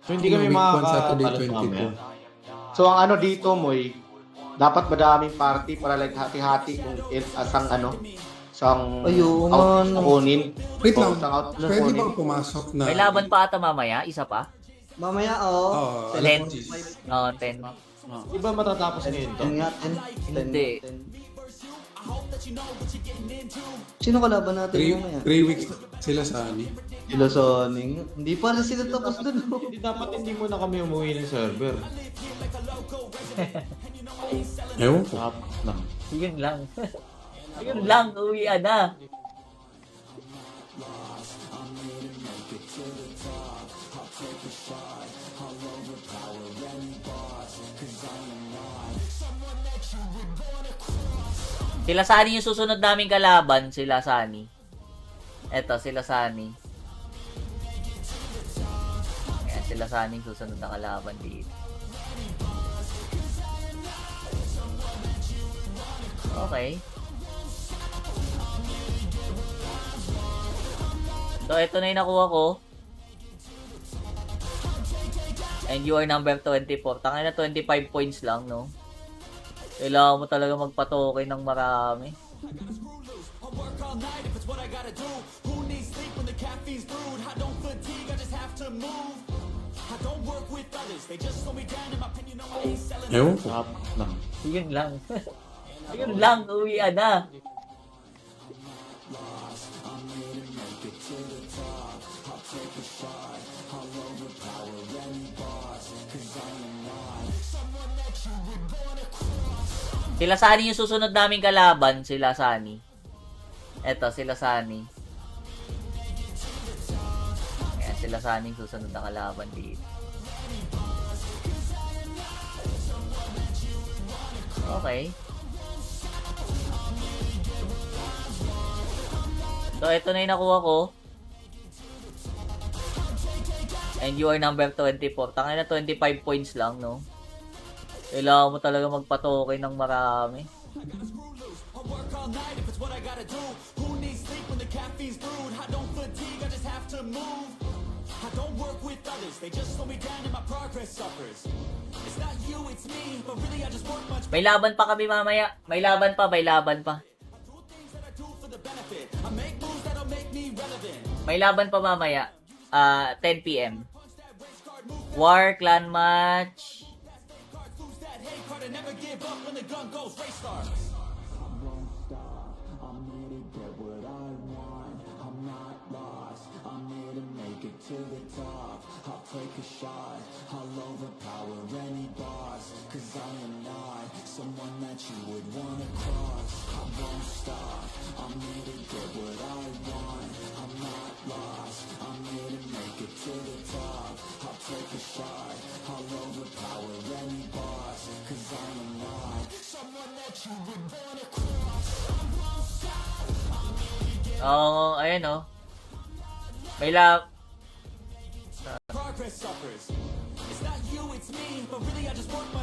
So hindi kami Week 1, Saturday, makakatalas mamaya. 22. So ang ano dito Moy, dapat madaming party para like hati-hati kung asang isang Ayun, out ano. kukunin. Wait O, lang, isang out pwede kukunin. bang pumasok na... May laban pa ata mamaya, isa pa. Mamaya, Oo, Ten. alas 10. Oo, 10. Di ba matatapos ngayon to? 10 nga, 10. Hindi. Sino kalaban natin mamaya? 3 weeks sila sa ani. Sila Soning. Hindi pa rin sila tapos dun. Hindi dapat hindi muna kami umuwi ng server. Ewan ko. Tapos lang. Yun lang. Yun lang, uwian na. Sila Sani yung susunod naming kalaban, sila Sani. Eto, sila Sani. Ayan, sila Sani yung susunod na kalaban dito. Okay. So, ito na yung nakuha ko. And you are number 24. Tangin na 25 points lang, no? Kailangan mo talaga magpatoke ng marami. Ewan ko. Tapos lang. Yun lang. Yun lang, uwian na. Sila Sani yung susunod naming kalaban, sila Sani. Eto, sila Sani. Ayan, sila Sani yung susunod na kalaban dito. Okay. So, ito na yung nakuha ko. And you are number 24. Tangin na 25 points lang, no? Kailangan mo talaga magpatoke ng marami. May laban pa kami mamaya. May laban pa, may laban pa. May laban pa mamaya. 10 PM. War clan match. Oo, ayan oh. May lab.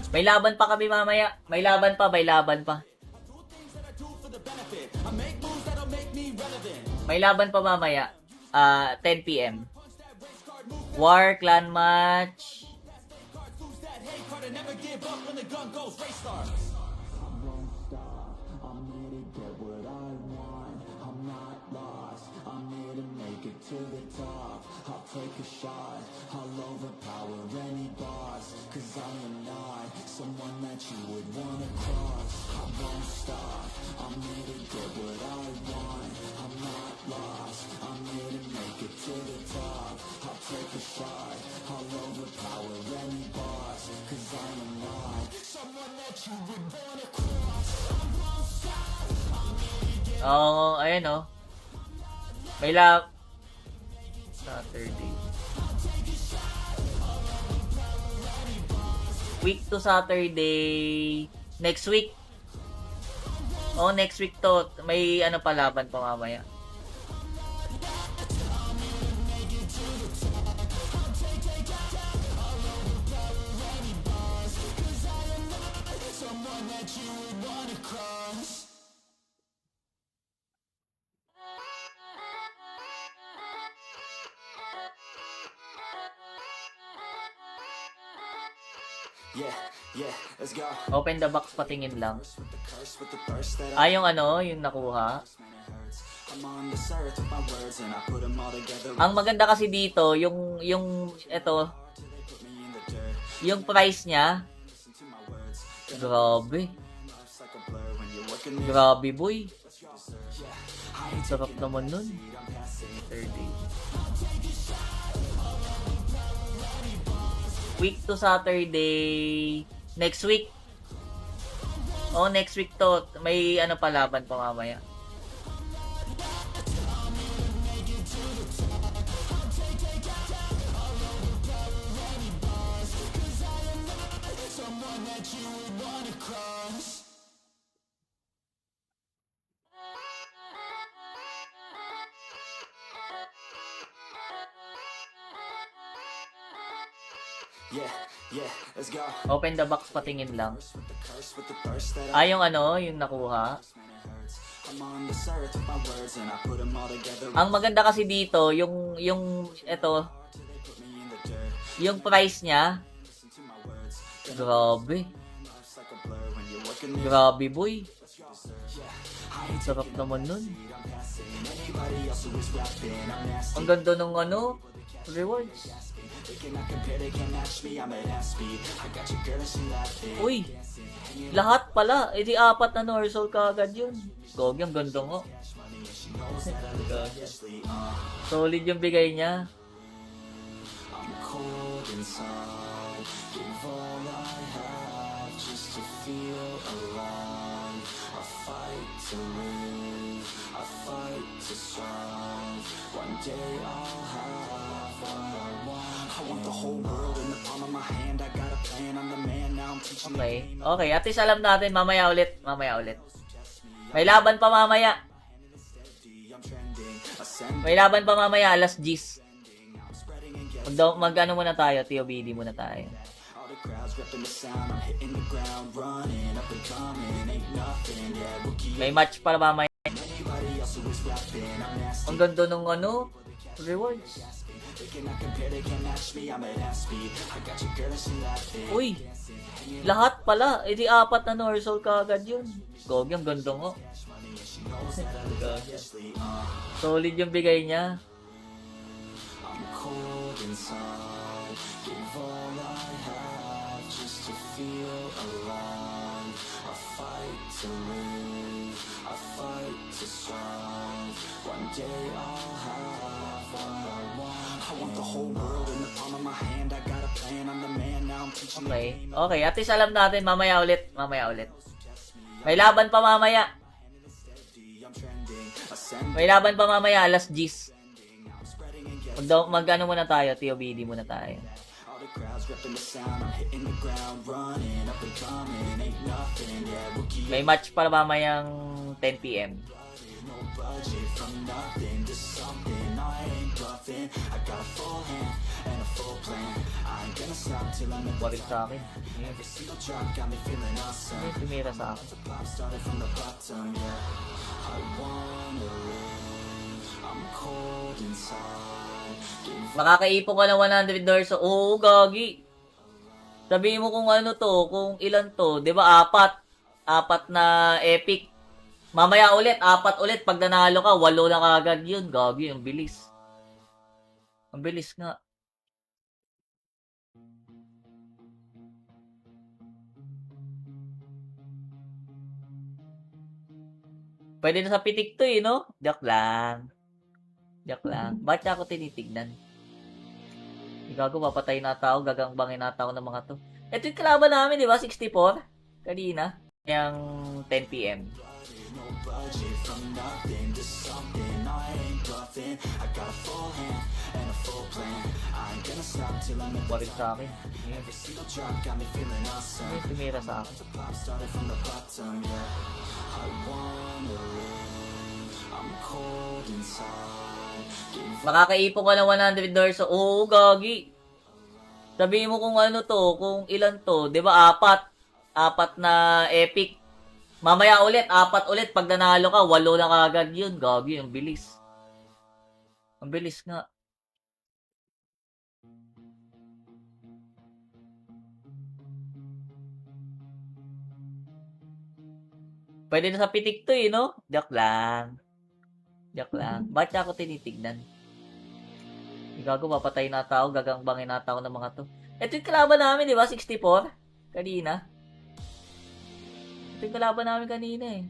May laban pa kami mamaya. May laban pa, may laban pa. May laban pa mamaya. 10 PM. War clan match. Oo, ayan oh. May lab. Saturday. Week to Saturday. Next week. Oh, next week to. May ano pa laban pa mamaya. Open the box, patingin lang. Ah, yung ano, yung nakuha. Ang maganda kasi dito, ito, yung price niya, grabe. Grabe, boy. Sarap naman nun. 30. Week to Saturday. Next week. Oh, next week to. May ano pa, laban pa mamaya. Open the box, patingin lang. Ah, yung ano, yung nakuha. Ang maganda kasi dito, ito, yung price niya, grabe. Grabe, boy. Sarap naman nun. Ang ganda ng ano, rewards. Uy, lahat pala. Eh di 4 na Norsol kaagad yun. Gogi, ang ganda nga. Solid yung bigay niya. Okay. Okay, at least alam natin mamaya ulit. May laban pa mamaya. Alas 10. Mag-ano muna tayo, TOBD muna tayo. May match para mamaya. Ang ganda ng ano, rewards. Uy, lahat pala. Eh di 4 na Norsol kaagad yun. Gogi, ang ganda nga. Solid yung bigay niya. Okay. Okay, at least alam natin mamaya ulit. May laban pa mamaya. Alas 10. Mag-ano muna tayo, TOBD muna tayo. May match para mamayang 10 PM. Warit sa akin. Hindi tumira sa akin. Makakaipon ka ng $100. Oo, gagi. Sabihin mo kung ano to, kung ilan to. Di ba 4 na epic. Mamaya ulit, 4 ulit. Pag nanalo ka, 8 na kagad yun. Gagi, ang bilis. Ang bilis nga. Pwede na sa pitik to no? Joke lang. Bakit ako tinitignan? Gago, papatay na tao, gagangbangin na tao ng mga to. Ito yung kalaban namin, di ba? 64? Kanina. Yung 10 PM. Warit sa akin. Hindi tumira sa akin. Makakaipon ka ng $100. Oo, gagi. Sabihin mo kung ano to, kung ilan to. Di ba 4 na epic. Mamaya ulit, 4 ulit. Pag nanalo ka, 8 na kagad yun. Gagi, ang bilis. Ang bilis nga. Pwede na sa pitik to eh, no? Joke lang. Joke lang. Ba't niya ako tinitignan? Gago, papatay na tao, gagangbangin na tao ng mga to. Ito yung kalaban namin, di ba? 64? Kanina. Ito yung kalaban namin kanina eh.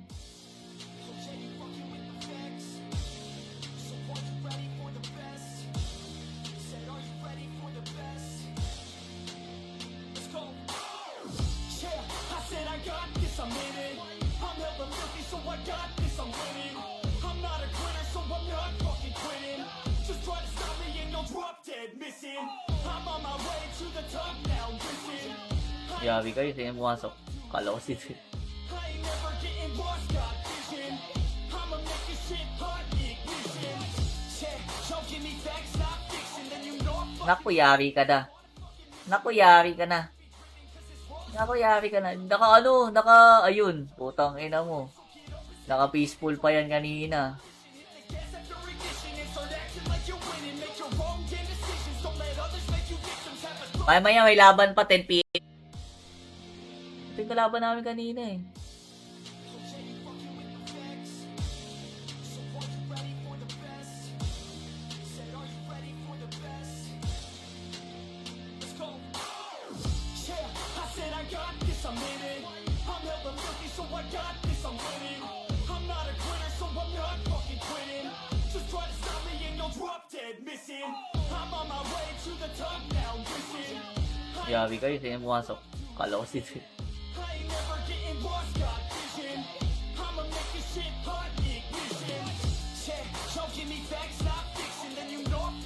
Yabi kayo, sino yung pumasok? Kala ko si Naku, yari ka na. Naku, yari ka na. Naku, yari ka na. Ayun. Putang ina mo. Naka peaceful pa yan kanina. Maya may laban pa, 10 PM. Ito yung kalaban namin kanina eh. Yabi kayo, sino yung pumasok? Kala ko si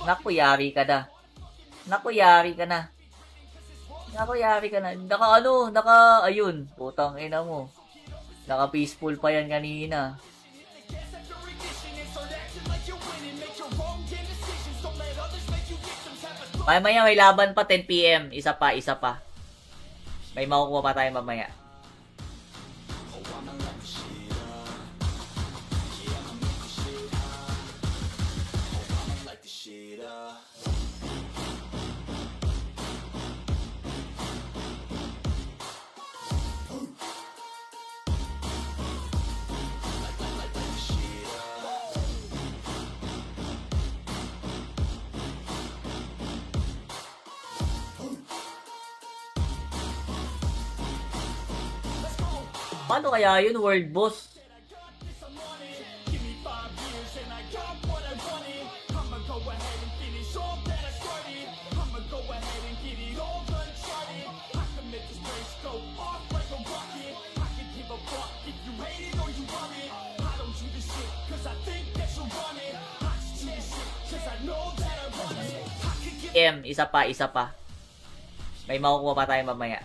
Naku, yari ka na. Naku, yari ka na. Naku, yari ka na. Ayun. Putang ina mo. Naka peaceful pa yan kanina. Maya may laban pa, 10 PM. Isa pa. May makukuha pa tayo mamaya. Paano kaya yun, world boss? Isa pa. May makukuha pa tayo mamaya.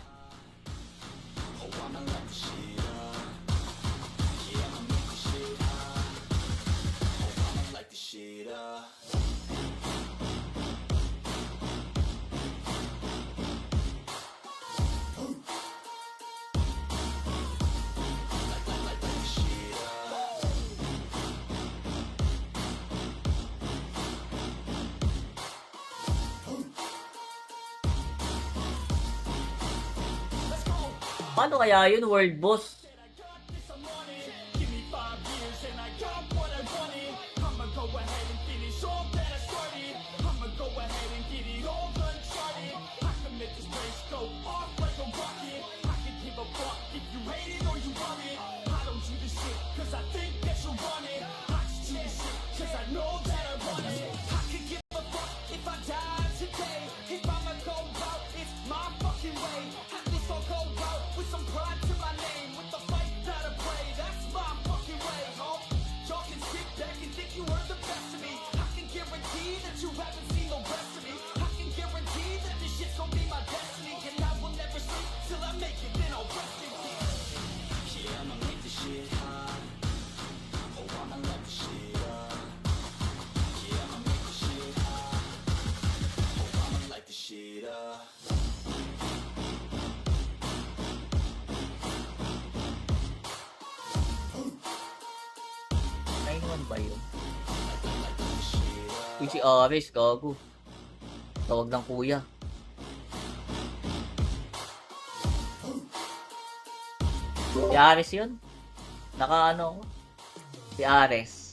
Paano kaya yun, world boss? Ba yun? Uy, si Ares, gago. Tawag ng kuya. Si Ares yun? Naka ano, si Ares.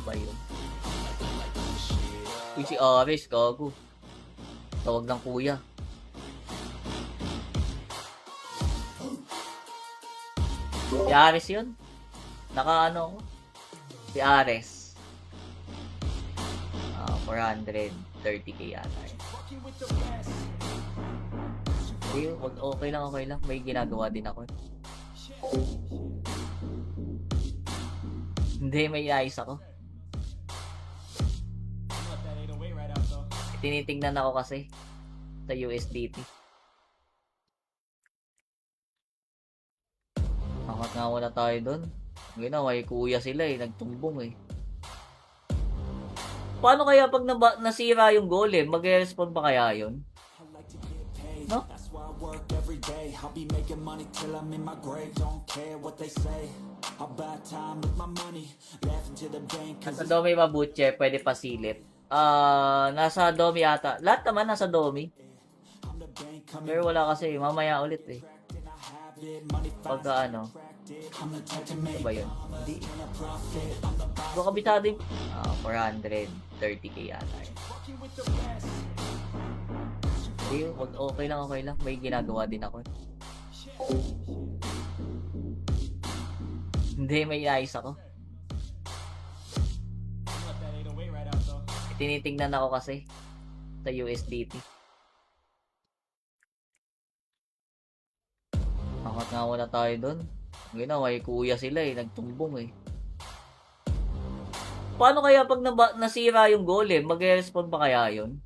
Ba yun? Uy, si Ares, gago. Tawag ng kuya. Si Ares yun? Naka ano ko? Si Ares. 430k yata yun. Okay lang, okay lang. May ginagawa din ako. Hindi, may ayos ako. Tinitingnan ako kasi sa USDT. Angat nga wala tayo doon. Ginawa, may kuya sila eh. Nagtumbong eh. Paano kaya pag nasira yung golem? Mag-respond pa kaya yun? No? Nasa Domi Mabuche, pwede pasilip. Nasa Domi ata. Lahat naman nasa Domi. Pero wala kasi. Mamaya ulit eh. Pagka ano. Ano ba yun? Hindi. Baka kabitado yung 430k yata yun. Okay lang, okay lang. May ginagawa din ako. Hindi, may ayos ako. Tinitingnan ako kasi sa USDT. Angat nga wala tayo doon. Ginawa, may kuya sila eh. Nagtumbong eh. Paano kaya pag nasira yung golem? Mag-respond pa kaya yun?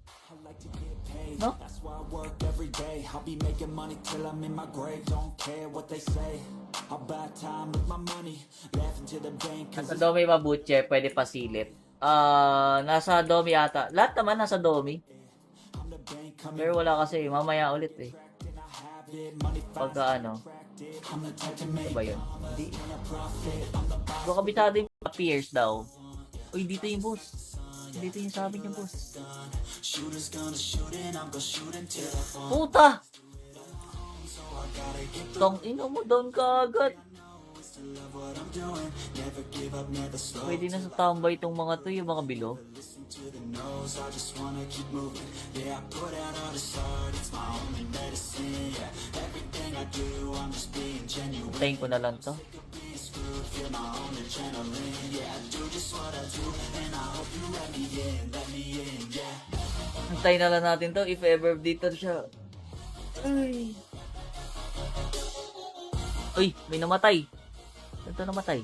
No? Nasa Domi Mabuche, pwede pasilip. Nasa Domi ata. Lahat naman nasa Domi. Pero wala kasi. Mamaya ulit eh. Pagka ano. Ano ba yun? Hindi. Baka kabitado yung appears daw. Uy, dito yung boss. Dito yung sabi niya boss. Puta! Tong ino mo doon ka agad. Pwede na sa tambay itong mga to, yung mga bilo. Tayin ko na lang to. Antayin na lang natin to if ever dito siya. Ay. Uy, may namatay. Ito namatay.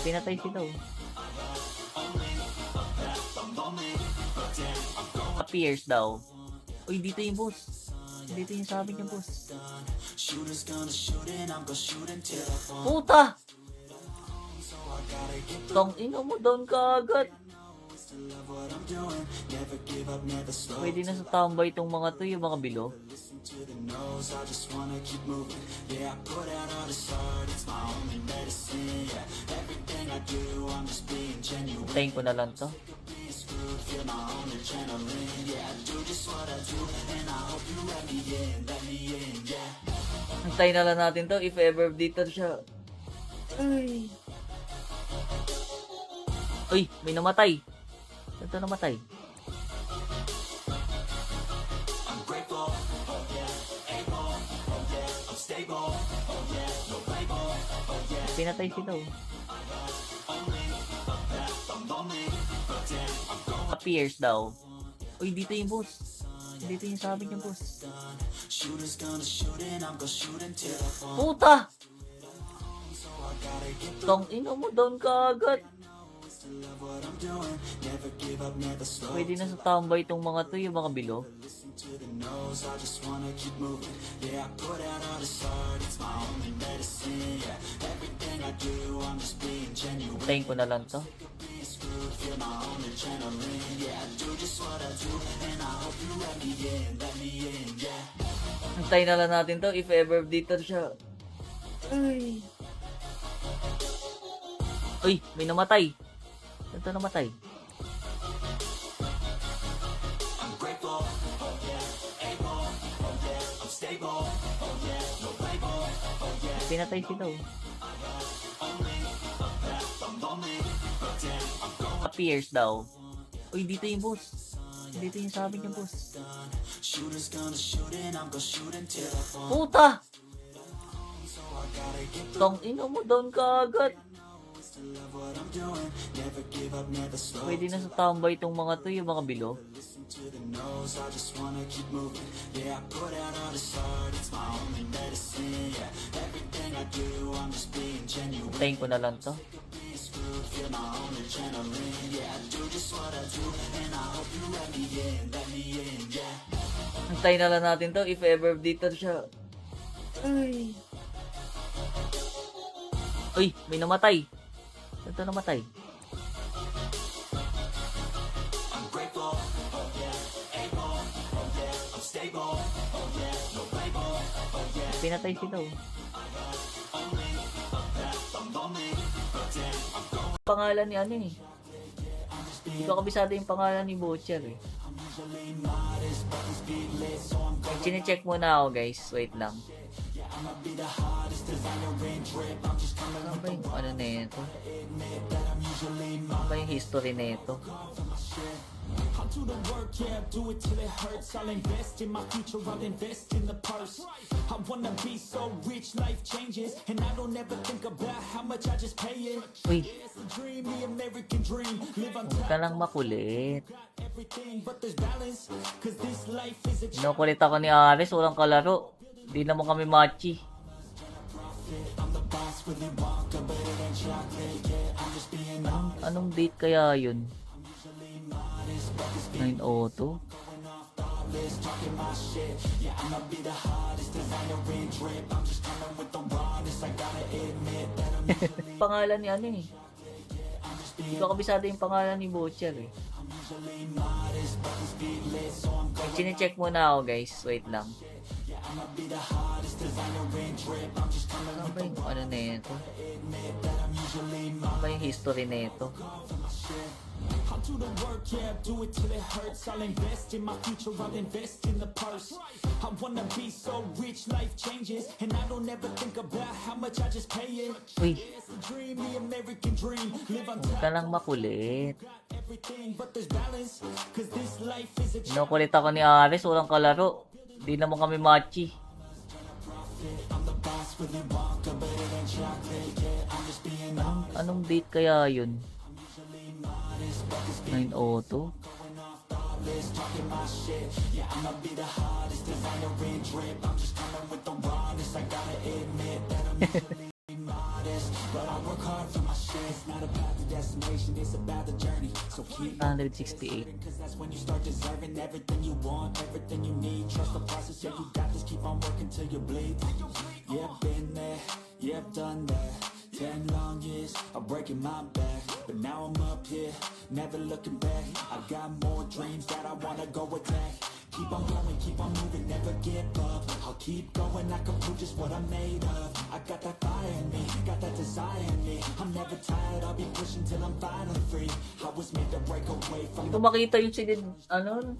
Pinatay sila oh. Appears daw. Uy, dito yung boss. Dito yung sabi niya boss. Puta! Tong ino mo doon ka agad. Pwede na sa tambay itong mga to, yung mga bilo. Tayin ko na lang to. Antayin na lang natin to if ever dito siya. Ay. Uy, may namatay. Ito namatay. Pinatay sila oh. Appears daw. Uy, dito yung boss. Dito yung sabi niya, boss. Puta! Tong ino mo, down ka agad. Pwede na sa tambay itong mga to, yung mga bilo. Tayin ko na lang to. Antayin na lang natin to if ever dito siya. Ay. Uy, may namatay. Ito namatay. Pinatay sila oh. Appears daw. Uy, dito yung boss. Dito yung sabi niya, boss. Puta! Tong ino mo, down ka agad. Pwede na sa tambay itong mga to, yung mga bilo. Tayin ko na lang to. Antayin na lang natin to if ever dito siya. Ay. Uy, may namatay. Ito namatay. Pinatay sila oh. Pangalan ni ano eh. Hindi ko kabisado yung pangalan ni Butcher eh. Chine-check muna ako guys. Wait lang. Ano ba yung ano na ito? Ano ba yung history na ito? Uy, huwag ka lang makulit. Inukulit ako ni Ares, walang kalaro. Di naman kami machi. Anong date kaya yun? 902? Pangalan ni ano eh. Hindi ko kabisado yung pangalan ni Butcher eh. Chine-check muna ako guys. Wait lang. Ano ba yung ano na ito? Ano ba yung history na ito? Uy, huwag ka lang makulit. Inukulit ako ni Ares, walang kalaro. Di naman kami machi. Anong date kaya yun? 902? $168. Yeah, I've done that. 10 long years of breaking my back, but now I'm up here, never looking back. I got more dreams that I wanna go attack. Keep on going, keep on moving, never give up. I'll keep going, I can prove just what I'm made of. I got that fire in me, got that desire in me. I'm never tired, I'll be pushing till I'm finally free. I was made to break away from Hindi ko makita yung sinid, ano,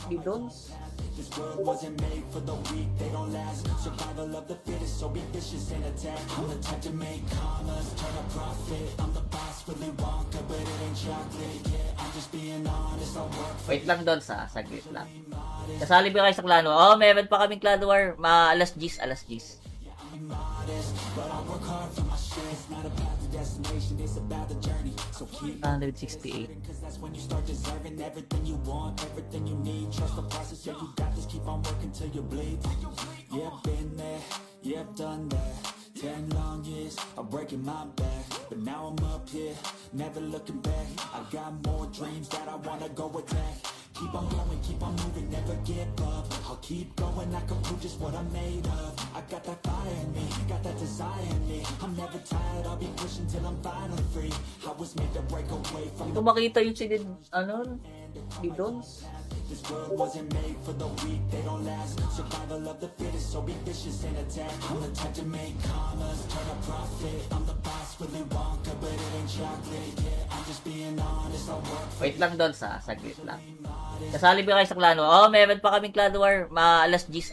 Bidons. this world wasn't made for the weak, they don't last. Survival of the fittest, so be vicious and attack. I'm the type to make commas, turn a profit. I'm the boss, Willy Wonka, but it ain't chocolate. Yeah, I'm just being honest, I'll work for Wait lang doon sa saglit lang. Kasali ba kayo sa Clan War? Oh, meron pa kaming Clan War. Alas 10, alas 10. I'm modest, but I work hard for my shit. It's not about the destination, it's about the journey. So keep 168. cause that's when you start deserving everything you want, everything you need. Trust the process, yeah, you got this. Keep on working till you bleed. Yeah, been there, yeah, done that. 10 long years of breaking my back, but now I'm up here, never looking back. I got more dreams that I wanna go attack. Keep on going, keep on moving, never give up. I'll keep going, I can prove just what I'm made of. I got that fire in me, got that desire in me. I'm never tired, I'll be pushing till I'm finally free. I was made to break away from Kung makita yung sinid, ano, Didons. this world wasn't made for the weak, they don't last. Survival of the fittest, so be vicious and attack. I'm the type to make commas, turn a profit. I'm the boss, Willy Wonka, but it ain't chocolate. Yeah, I'm just being honest, I'll work for Wait lang doon saglit lang. Kasali ba kayo sa Clan War? Oh, meron pa kaming Clan War. Alas 10.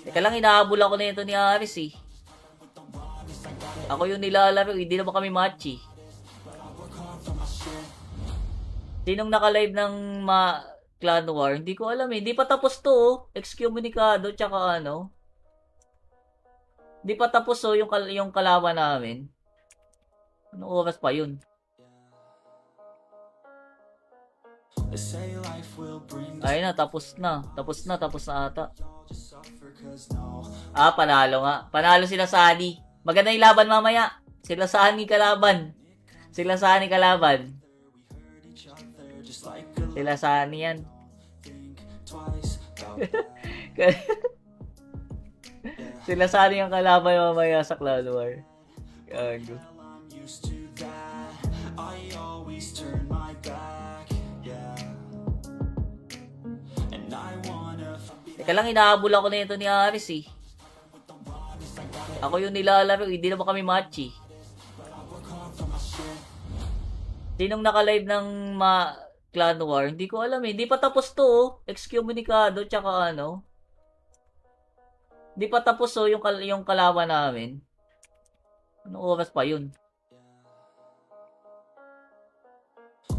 Teka lang, inahabol ako na ito ni Aris eh. Ako yung nilalaro, hindi naman kami matchy. Sinong naka-live ng Clan War? Hindi ko alam eh. Hindi pa tapos to oh. Excommunicado, tsaka ano. Hindi pa tapos oh, yung kalaban namin. Anong oras pa yun? They say life will bring Ayun na, tapos na. Tapos na ata. just suffer, cause no, Panalo nga. Panalo sila sa Ani. Maganda yung laban mamaya. Sila sa Ani kalaban. each other just like a Sila sa Ani yan. think twice about Sila sa Ani yung kalaban mamaya sa Clan War. Gago. I'm used to that. I always turn my back, yeah. And I wanna Teka lang, inahabol ako na ito ni Aris eh. Ako yung nilalaro, hindi naman kami matchy. Sinong naka-live ng Clan War? Hindi ko alam eh. Hindi pa tapos to oh. Excommunicado, tsaka ano. Hindi pa tapos oh, yung kalaban namin. Anong oras pa yun?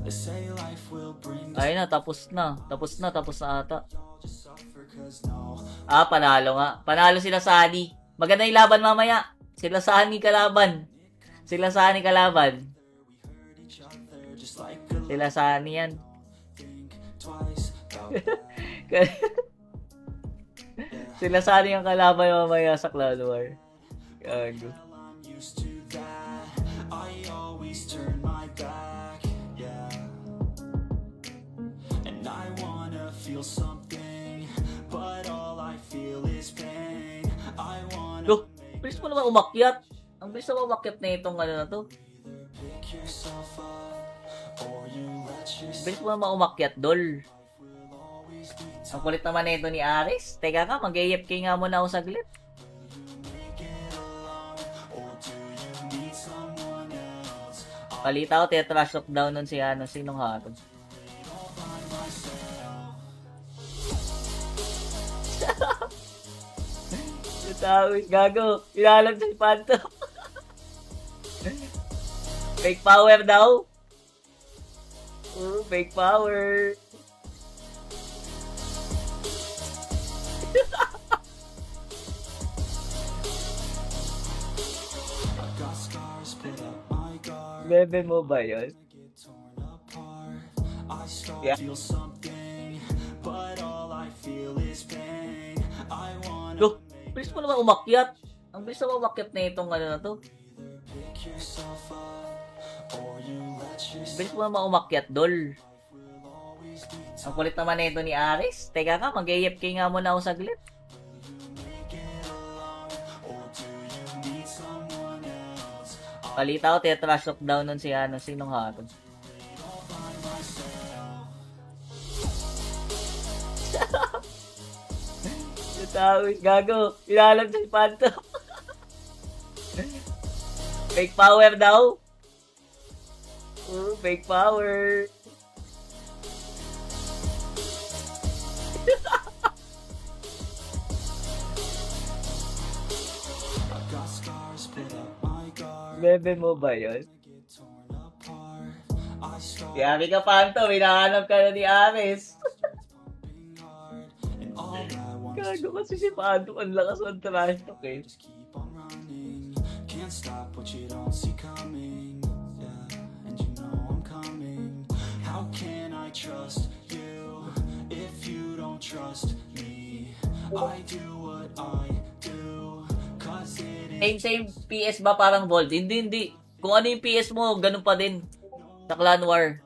They say life will bring Ayun na, tapos na. Tapos na ata. just suffer, cause no, Panalo nga. Panalo sila sa Ani. Maganda yung laban mamaya. Sila sa Ani kalaban. each other just like a Sila sa Ani yan. think twice about Sila sa Ani yung kalaban mamaya sa Clan War. Gago. I'm used to that. I always turn my back, yeah. And I wanna feel something, but all I feel is pain. I wanna Look, bilis mo naman umakyat. Ang bilis naman umakyat na itong ano na to. pick yourself up, or you let yourself Bilis mo naman umakyat, dol. always be Ang kulit naman na ito ni Aris. Teka nga, mag-AFK nga muna ako saglit. make it alone, or do you need someone else? Palita ko, tetrash talk down nun si ano, sinong hatod. Tawis, gago. Ilalag sa Phantom. Fake power daw. Fake power. Got scars, put up my guard. Bebe mo ba yun? Get torn apart. I start Yeah. to feel something, but all I feel is pain. I wanna Look, bilis mo naman umakyat. Ang bilis naman umakyat na itong ano na to. pick yourself up, or you let yourself Bilis mo naman umakyat, dol. always be Ang kulit naman na ito ni Aris. Teka nga, mag-AFK nga muna ako saglit. make it alone, or do you need someone else? Palita ko, tetrash talk down nun si ano, sinong hatod. Tawis, gago. Ilalag sa Phantom. Fake power daw. Fake power. I got scars, put up my guard. Bebe mo ba yun? Get torn apart. I start Yari ka, Phantom. Hinahanap ka na ni Aris. pumping hard, and all I want is Gago kasi si Phantom. Ang lakas ng trash talk eh. just keep on running. Can't stop what you don't see coming. Yeah. trust me. I do what I do, cause it is Same PS ba parang Vault? Hindi. Kung ano yung PS mo, ganun pa din. Sa Clan War.